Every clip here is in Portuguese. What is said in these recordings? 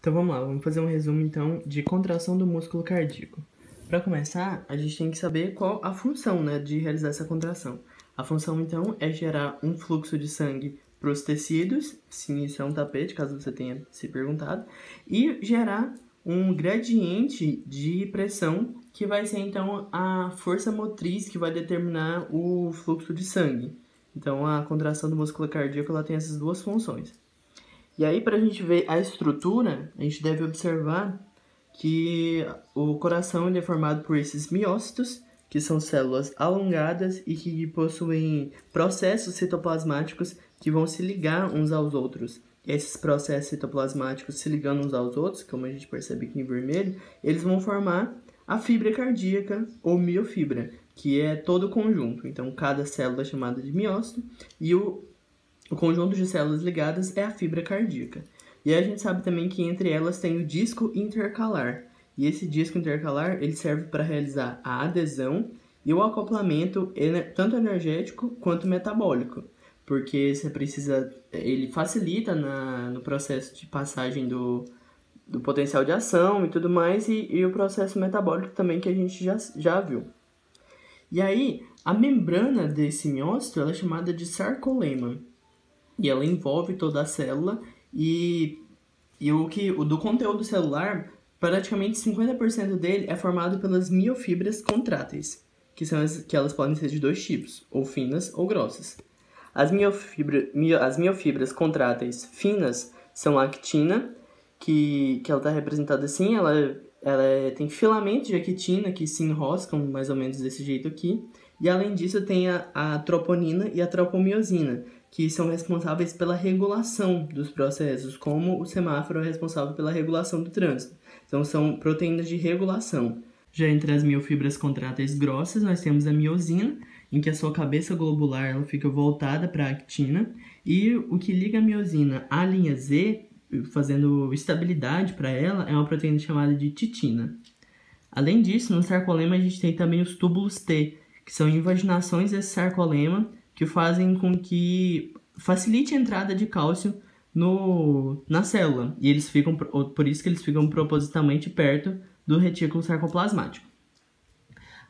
Então vamos lá, vamos fazer um resumo então de contração do músculo cardíaco. Para começar, a gente tem que saber qual a função, de realizar essa contração. A função então é gerar um fluxo de sangue para os tecidos, sim, isso é um tapete, caso você tenha se perguntado, e gerar um gradiente de pressão que vai ser então a força motriz que vai determinar o fluxo de sangue. Então a contração do músculo cardíaco ela tem essas duas funções. E aí, para a gente ver a estrutura, a gente deve observar que o coração ele é formado por esses miócitos, que são células alongadas e que possuem processos citoplasmáticos que vão se ligar uns aos outros. E esses processos citoplasmáticos se ligando uns aos outros, como a gente percebe aqui em vermelho, eles vão formar a fibra cardíaca ou miofibra, que é todo o conjunto. Então, cada célula é chamada de miócito e o conjunto de células ligadas é a fibra cardíaca. E aí a gente sabe também que entre elas tem o disco intercalar. E esse disco intercalar ele serve para realizar a adesão e o acoplamento tanto energético quanto metabólico. Porque você precisa, ele facilita no processo de passagem do potencial de ação e tudo mais, e o processo metabólico também que a gente já viu. E aí, a membrana desse miócito ela é chamada de sarcolema. E ela envolve toda a célula e do conteúdo celular, praticamente 50% dele é formado pelas miofibras contráteis, que elas podem ser de dois tipos, ou finas ou grossas. As miofibras contráteis finas são a actina, que ela está representada assim, ela tem filamentos de actina que se enroscam mais ou menos desse jeito aqui, e além disso tem a troponina e a tropomiosina, que são responsáveis pela regulação dos processos, como o semáforo é responsável pela regulação do trânsito. Então, são proteínas de regulação. Já entre as miofibras contráteis grossas, nós temos a miosina, em que a sua cabeça globular ela fica voltada para a actina, e o que liga a miosina à linha Z, fazendo estabilidade para ela, é uma proteína chamada de titina. Além disso, no sarcolema a gente tem também os túbulos T, que são invaginações desse sarcolema, que fazem com que facilite a entrada de cálcio na célula. E eles ficam, por isso que eles ficam propositalmente perto do retículo sarcoplasmático.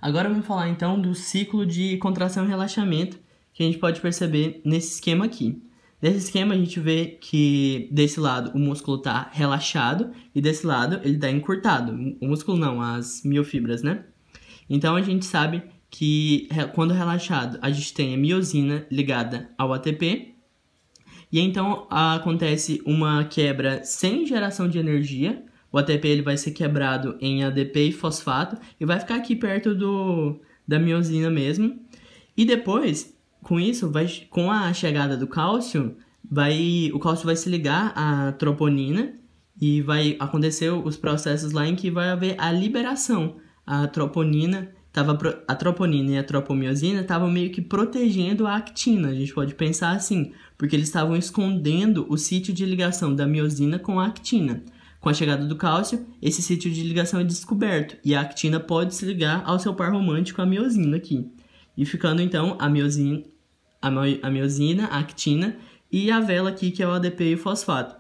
Agora vamos falar então do ciclo de contração e relaxamento que a gente pode perceber nesse esquema aqui. Nesse esquema a gente vê que desse lado o músculo está relaxado e desse lado ele está encurtado. O músculo não, as miofibras, né? Então a gente sabe que quando relaxado a gente tem a miosina ligada ao ATP e então acontece uma quebra sem geração de energia. O ATP ele vai ser quebrado em ADP e fosfato e vai ficar aqui perto da miosina mesmo. E depois, com isso, com a chegada do cálcio, o cálcio vai se ligar à troponina e vai acontecer os processos lá em que vai haver a liberação. A troponina e a tropomiosina estavam meio que protegendo a actina, a gente pode pensar assim, porque eles estavam escondendo o sítio de ligação da miosina com a actina. Com a chegada do cálcio, esse sítio de ligação é descoberto e a actina pode se ligar ao seu par romântico, a miosina aqui. E ficando então a miosina, a actina e a vela aqui, que é o ADP e o fosfato.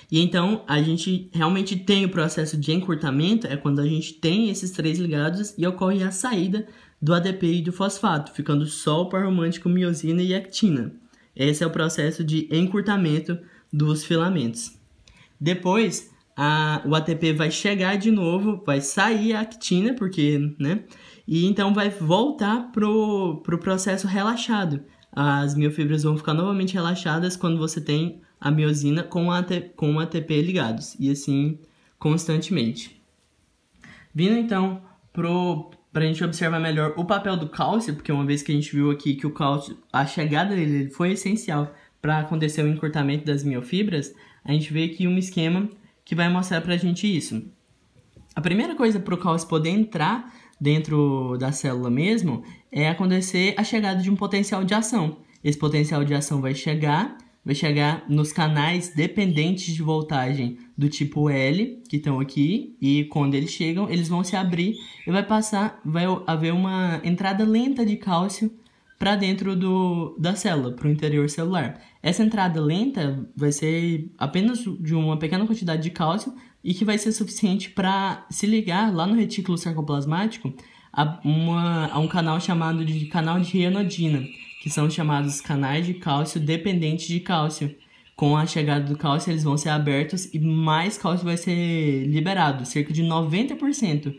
E então, a gente realmente tem o processo de encurtamento, é quando a gente tem esses três ligados e ocorre a saída do ADP e do fosfato, ficando só o par romântico, miosina e actina. Esse é o processo de encurtamento dos filamentos. Depois, o ATP vai chegar de novo, vai sair a actina, e então vai voltar pro processo relaxado. As miofibras vão ficar novamente relaxadas quando você tem a miosina com o ATP ligados, e assim constantemente. Vindo então para a gente observar melhor o papel do cálcio, porque uma vez que a gente viu aqui que o cálcio, a chegada dele foi essencial para acontecer o encurtamento das miofibras, a gente vê aqui um esquema que vai mostrar para a gente isso. A primeira coisa para o cálcio poder entrar dentro da célula mesmo é acontecer a chegada de um potencial de ação. Esse potencial de ação vai chegar nos canais dependentes de voltagem do tipo L, que estão aqui, e quando eles chegam, eles vão se abrir e vai haver uma entrada lenta de cálcio para dentro da célula, para o interior celular. Essa entrada lenta vai ser apenas de uma pequena quantidade de cálcio e que vai ser suficiente para se ligar lá no retículo sarcoplasmático a um canal chamado de canal de Raynaudina, que são chamados canais de cálcio dependentes de cálcio. Com a chegada do cálcio, eles vão ser abertos e mais cálcio vai ser liberado. Cerca de 90%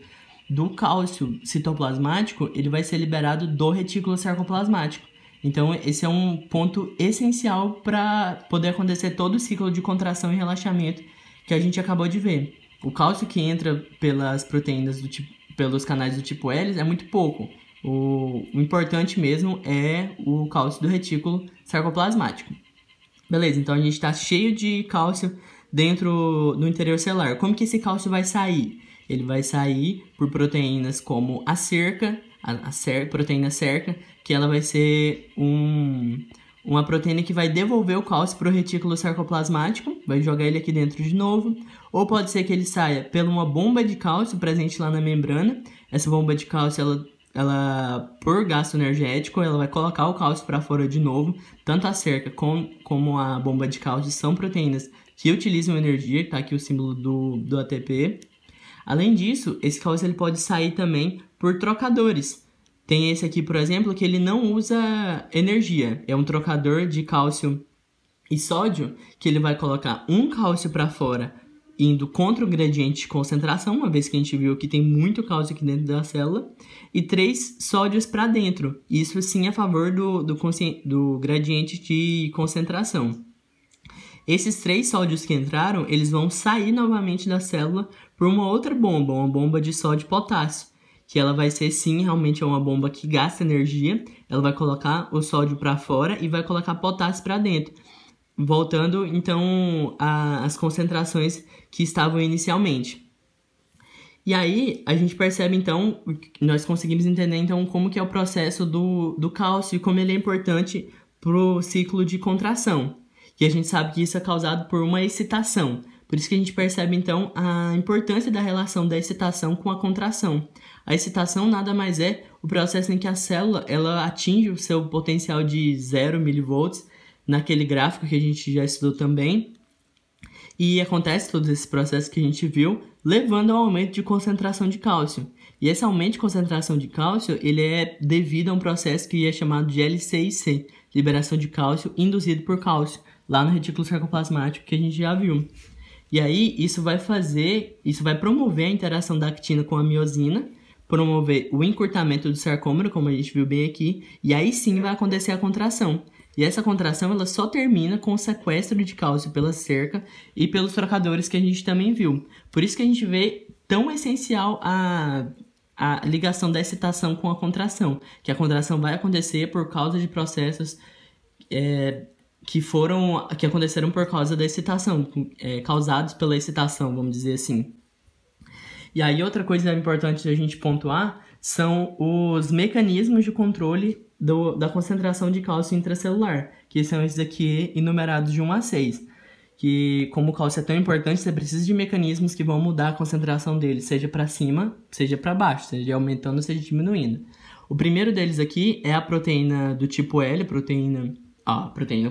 do cálcio citoplasmático ele vai ser liberado do retículo sarcoplasmático. Então, esse é um ponto essencial para poder acontecer todo o ciclo de contração e relaxamento que a gente acabou de ver. O cálcio que entra pelas proteínas pelos canais do tipo L é muito pouco. O importante mesmo é o cálcio do retículo sarcoplasmático. Beleza, então a gente está cheio de cálcio dentro do interior celular. Como que esse cálcio vai sair? Ele vai sair por proteínas como a proteína cerca, que ela vai ser uma proteína que vai devolver o cálcio para o retículo sarcoplasmático, vai jogar ele aqui dentro de novo. Ou pode ser que ele saia por uma bomba de cálcio presente lá na membrana. Essa bomba de cálcio, ela por gasto energético, ela vai colocar o cálcio para fora de novo. Tanto a cerca como a bomba de cálcio são proteínas que utilizam energia, tá aqui o símbolo do ATP. Além disso, esse cálcio ele pode sair também por trocadores. Tem esse aqui, por exemplo, que ele não usa energia. É um trocador de cálcio e sódio, que ele vai colocar um cálcio para fora, indo contra o gradiente de concentração, uma vez que a gente viu que tem muito cálcio aqui dentro da célula, e 3 sódios para dentro. Isso sim a favor do gradiente de concentração. Esses 3 sódios que entraram, eles vão sair novamente da célula por uma outra bomba, uma bomba de sódio e potássio, que ela vai ser sim realmente uma bomba que gasta energia. Ela vai colocar o sódio para fora e vai colocar potássio para dentro, voltando então às concentrações que estavam inicialmente. E aí a gente percebe então, nós conseguimos entender então como que é o processo do cálcio e como ele é importante para o ciclo de contração. E a gente sabe que isso é causado por uma excitação. Por isso que a gente percebe então a importância da relação da excitação com a contração. A excitação nada mais é o processo em que a célula ela atinge o seu potencial de 0 mV, naquele gráfico que a gente já estudou também, e acontece todo esse processo que a gente viu, levando ao aumento de concentração de cálcio. E esse aumento de concentração de cálcio, ele é devido a um processo que é chamado de LCIC, liberação de cálcio induzido por cálcio, lá no retículo sarcoplasmático que a gente já viu. E aí, isso vai promover a interação da actina com a miosina, promover o encurtamento do sarcômero, como a gente viu bem aqui, e aí sim vai acontecer a contração. E essa contração ela só termina com o sequestro de cálcio pela cerca e pelos trocadores que a gente também viu. Por isso que a gente vê tão essencial a ligação da excitação com a contração, que a contração vai acontecer por causa de processos que aconteceram por causa da excitação, causados pela excitação, vamos dizer assim. E aí outra coisa importante a gente pontuar são os mecanismos de controle da concentração de cálcio intracelular, que são esses aqui enumerados de 1 a 6. Que como o cálcio é tão importante, você precisa de mecanismos que vão mudar a concentração dele, seja para cima, seja para baixo, seja aumentando, seja diminuindo. O primeiro deles aqui é a proteína do tipo L, proteína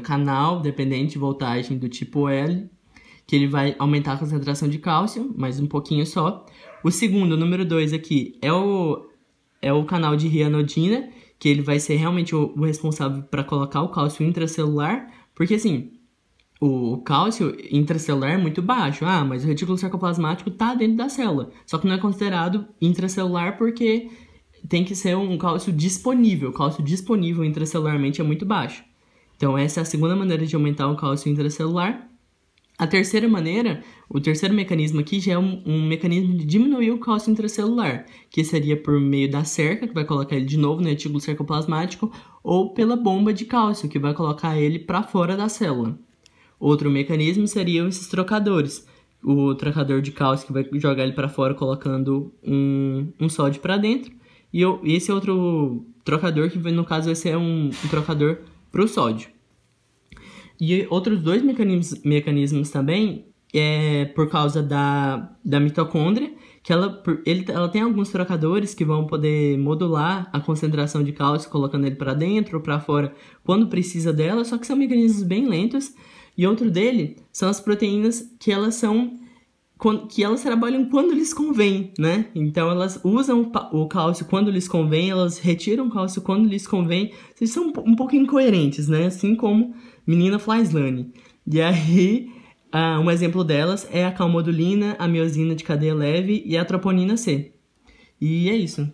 canal dependente de voltagem do tipo L, que ele vai aumentar a concentração de cálcio, mas um pouquinho só. O segundo, o número 2 aqui, é o canal de Raynaudina, que ele vai ser realmente o responsável para colocar o cálcio intracelular, porque assim, o cálcio intracelular é muito baixo, mas o retículo sarcoplasmático está dentro da célula, só que não é considerado intracelular porque tem que ser um cálcio disponível. O cálcio disponível intracelularmente é muito baixo. Então essa é a segunda maneira de aumentar o cálcio intracelular. A terceira maneira, o terceiro mecanismo aqui já é um mecanismo de diminuir o cálcio intracelular, que seria por meio da cerca, que vai colocar ele de novo no retículo sarcoplasmático, ou pela bomba de cálcio, que vai colocar ele para fora da célula. Outro mecanismo seriam esses trocadores. O trocador de cálcio que vai jogar ele para fora colocando um sódio para dentro, e esse outro trocador que no caso vai ser um trocador para o sódio. E outros dois mecanismos também é por causa da mitocôndria, que ela tem alguns trocadores que vão poder modular a concentração de cálcio, colocando ele para dentro ou para fora quando precisa dela, só que são mecanismos bem lentos. E outro dele são as proteínas que elas trabalham quando lhes convém, né? Então elas usam o cálcio quando lhes convém, elas retiram o cálcio quando lhes convém. Vocês são um pouco incoerentes, né? Assim como menina Flyslane. E aí, um exemplo delas é a calmodulina, a miosina de cadeia leve e a troponina C. E é isso.